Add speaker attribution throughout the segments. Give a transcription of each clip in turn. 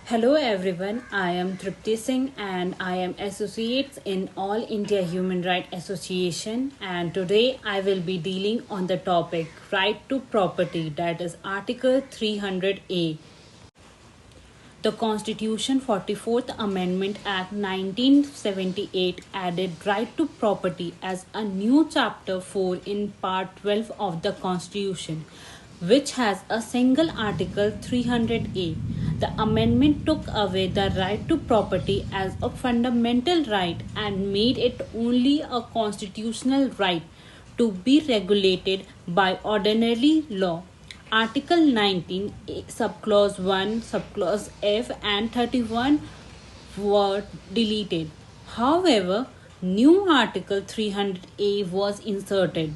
Speaker 1: Hello everyone, I am Tripti Singh and I am Associate in All India Human Rights Association, and today I will be dealing on the topic right to property, that is Article 300A. The Constitution 44th Amendment Act 1978 added right to property as a new chapter 4 in part 12 of the Constitution, which has a single article 300A. The amendment took away the right to property as a fundamental right and made it only a constitutional right to be regulated by ordinary law. Article 19, subclause 1, subclause F, and 31 were deleted. However, new Article 300A was inserted.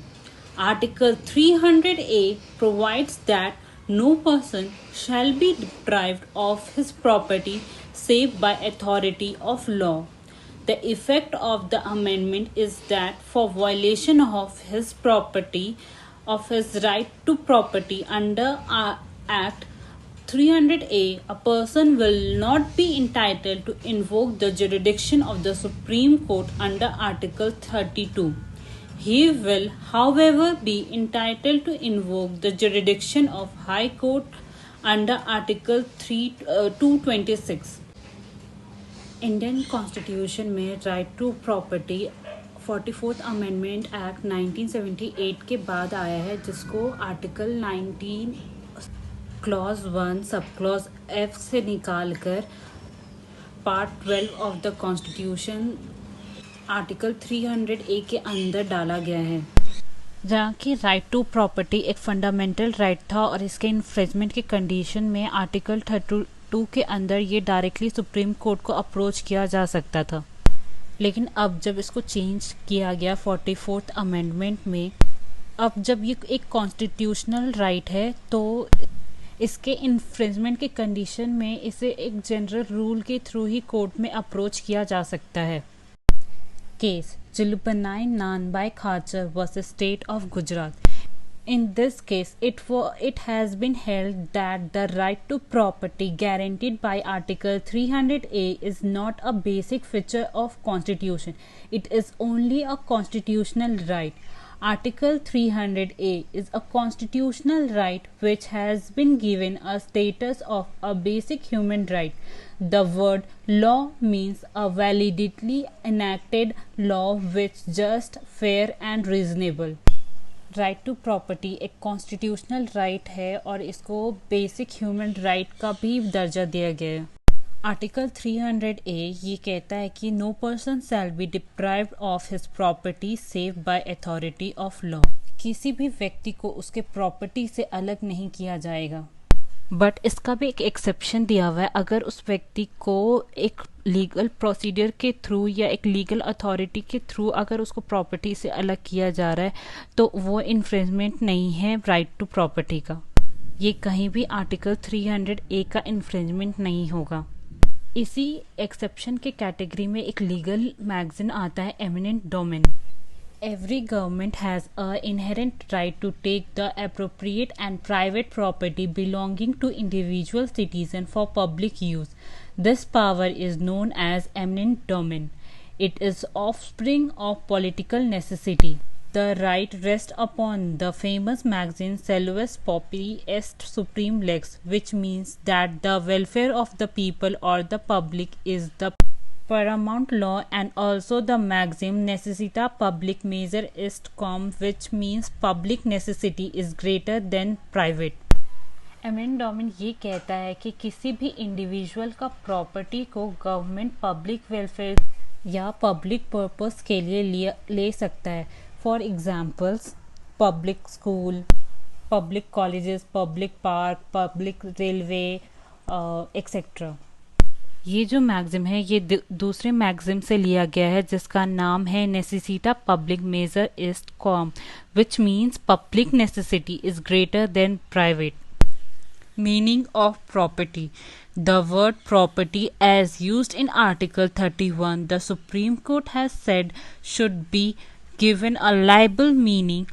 Speaker 1: Article 300A provides that no person shall be deprived of his property save by authority of law. The effect of the amendment is that for violation of his property, of his right to property under Act 300A, a person will not be entitled to invoke the jurisdiction of the Supreme Court under Article 32. He will, however, be entitled to invoke the jurisdiction of High Court under Article 226. Indian constitution में right to property 44th amendment act 1978 के बाद आया है, जिसको article 19 clause 1 sub clause F से निकाल कर part 12 of the constitution article 300A के अंदर डाला गया है, जहाँ की राइट टू प्रॉपर्टी एक फंडामेंटल राइट था और इसके इन्फ्रिंजमेंट के कंडीशन में आर्टिकल 32 के अंदर ये डायरेक्टली सुप्रीम कोर्ट को अप्रोच किया जा सकता था। लेकिन अब जब इसको चेंज किया गया 44th अमेंडमेंट में, अब जब ये एक कॉन्स्टिट्यूशनल राइट है तो इसके इन्फ्रिंजमेंट के कंडीशन में इसे एक जनरल रूल के थ्रू ही कोर्ट में अप्रोच किया जा सकता है। Case Zulbanai Nanbai Khacher vs State of Gujarat. In this case, it has been held that the right to property guaranteed by Article 300A is not a basic feature of Constitution. It is only a constitutional right. Article 300A is a constitutional right which has been given a status of a basic human right. The word law means a validly enacted law which just, fair and reasonable. Right to property एक constitutional right है और इसको basic human right का भी दर्जा दिया गया है। आर्टिकल 300A ये कहता है कि no person shall be deprived of his property save by authority of law. किसी भी व्यक्ति को उसके प्रॉपर्टी से अलग नहीं किया जाएगा, बट इसका भी एक एक्सेप्शन दिया हुआ है। अगर उस व्यक्ति को एक लीगल प्रोसीजर के थ्रू या एक लीगल अथॉरिटी के थ्रू अगर उसको प्रॉपर्टी से अलग किया जा रहा है तो वो इन्फ्रिंजमेंट नहीं है राइट टू प्रॉपर्टी का। ये कहीं भी आर्टिकल 300A का इन्फ्रिंजमेंट नहीं होगा। इसी एक्सेप्शन के कैटेगरी में एक लीगल मैगजीन आता है eminent domain. Every government has an inherent right to take the appropriate and private property belonging to individual citizens for public use. This power is known as eminent domain. It is offspring of political necessity. The right rests upon the famous maxim Salus Populi est supreme lex, which means that the welfare of the people or the public is the paramount law, and also the maxim necessita public major est quam, which means public necessity is greater than private. Eminent domain ये कहता है कि किसी भी individual का property को government public welfare या public purpose के लिए ले सकता है। For examples public school, public colleges, public park, public railway etcetera. ये जो मैगजिम है ये दूसरे मैगजिम से लिया गया है जिसका नाम है नेसेसिटा पब्लिक मेजर इस्ट कॉम, which means public necessity is greater than private. Meaning of property. The word property as used in Article 31, the Supreme Court has said should be given a liable meaning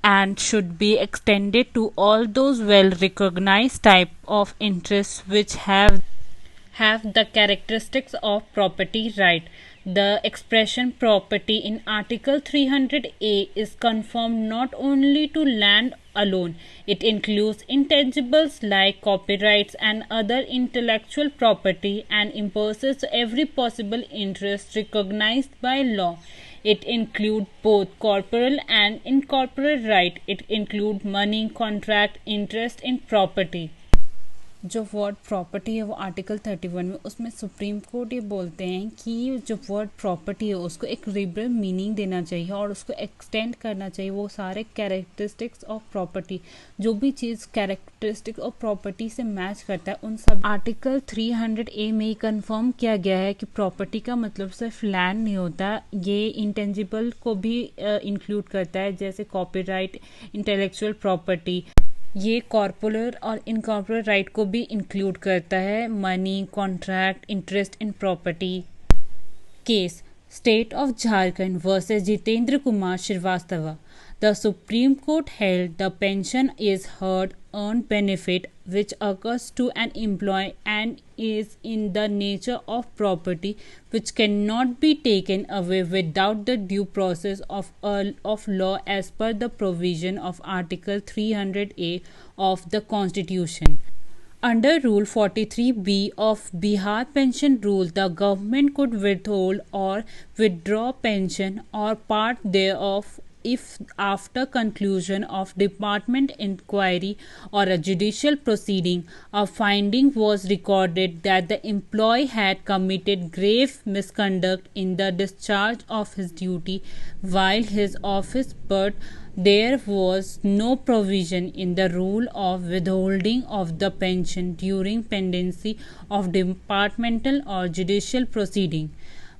Speaker 1: and should be extended to all those well recognized type of interests which have have the characteristics of property right. The expression property in Article 300A is confined not only to land alone, it includes intangibles like copyrights and other intellectual property and imposes every possible interest recognized by law. It includes both corporeal and incorporeal right. It includes money, contract, interest in property. जो word property है वो article 31 में, उसमें supreme court ये बोलते हैं कि जो वर्ड प्रॉपर्टी है उसको एक लिबरल मीनिंग देना चाहिए और उसको एक्सटेंड करना चाहिए वो सारे कैरेक्टरिस्टिक्स ऑफ प्रॉपर्टी, जो भी चीज़ कैरेक्टरिस्टिक्स ऑफ प्रॉपर्टी से मैच करता है उन सब। आर्टिकल 300A में कंफर्म किया गया है कि प्रॉपर्टी का मतलब सिर्फ लैंड नहीं होता, ये इंटेंजिबल को भी इंक्लूड करता है, जैसे कॉपीराइट, इंटेलेक्चुअल प्रॉपर्टी। ये कॉर्पोरल और इनकॉर्पोरल राइट को भी इंक्लूड करता है, money, contract, interest in property. Case state of Jharkhand versus Jitendra Kumar Shrivastava. The Supreme Court held the pension is earned benefit which occurs to an employee and is in the nature of property which cannot be taken away without the due process of law as per the provision of Article 300A of the Constitution. Under Rule 43B of Bihar Pension Rule, the government could withhold or withdraw pension or part thereof if after conclusion of department inquiry or a judicial proceeding a finding was recorded that the employee had committed grave misconduct in the discharge of his duty while his office, but there was no provision in the rule of withholding of the pension during pendency of departmental or judicial proceeding.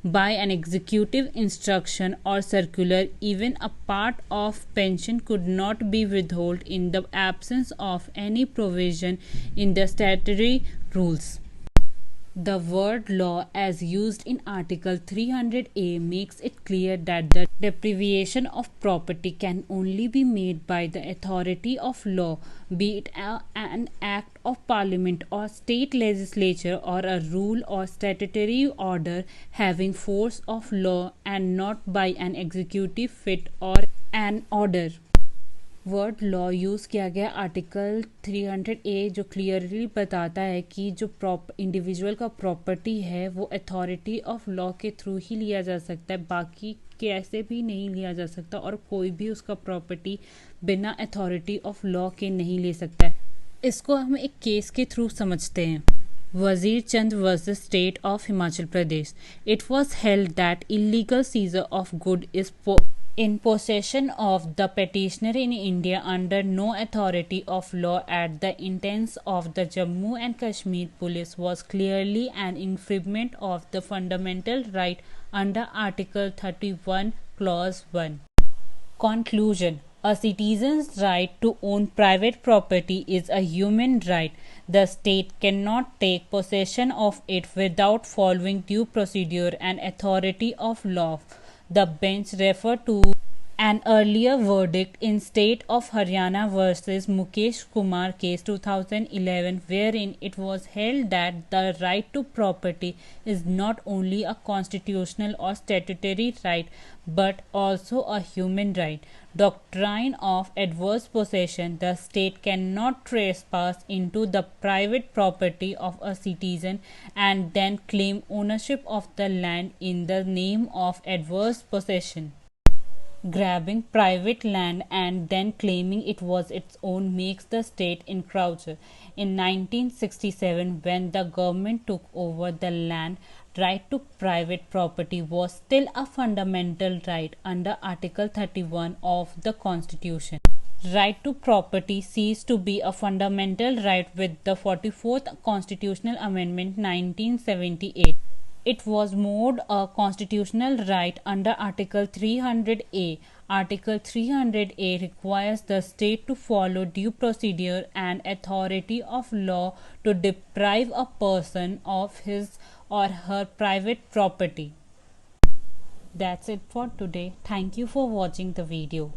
Speaker 1: By an executive instruction or circular, even a part of pension could not be withheld in the absence of any provision in the statutory rules. The word law as used in Article 300A makes it clear that the deprivation of property can only be made by the authority of law, be it an act of parliament or state legislature or a rule or statutory order having force of law, and not by an executive fit or an order. Word law use किया गया article 300A, जो clearly बताता है कि जो individual का property है वो अथॉरिटी ऑफ लॉ के थ्रू ही लिया जा सकता है, बाकी कैसे भी नहीं लिया जा सकता और कोई भी उसका प्रॉपर्टी बिना अथॉरिटी ऑफ लॉ के नहीं ले सकता है। इसको हम एक केस के थ्रू समझते हैं। Wazir Chand versus State of Himachal Pradesh. It was held that illegal seizure of good is in possession of the petitioner in India under no authority of law at the instance of the Jammu and Kashmir police was clearly an infringement of the fundamental right under Article 31 Clause 1. Conclusion. A citizen's right to own private property is a human right. The state cannot take possession of it without following due procedure and authority of law. The bench referred to an earlier verdict in State of Haryana versus Mukesh Kumar case 2011, wherein it was held that the right to property is not only a constitutional or statutory right but also a human right. Doctrine of adverse possession. The state cannot trespass into the private property of a citizen and then claim ownership of the land in the name of adverse possession. Grabbing private land and then claiming it was its own makes the state encroacher. In 1967, when the government took over the land, right to private property was still a fundamental right under Article 31 of the Constitution. Right to property ceased to be a fundamental right with the 44th Constitutional Amendment 1978. It was made a constitutional right under Article 300A. Article 300A requires the state to follow due procedure and authority of law to deprive a person of his or her private property. That's it for today. Thank you for watching the video.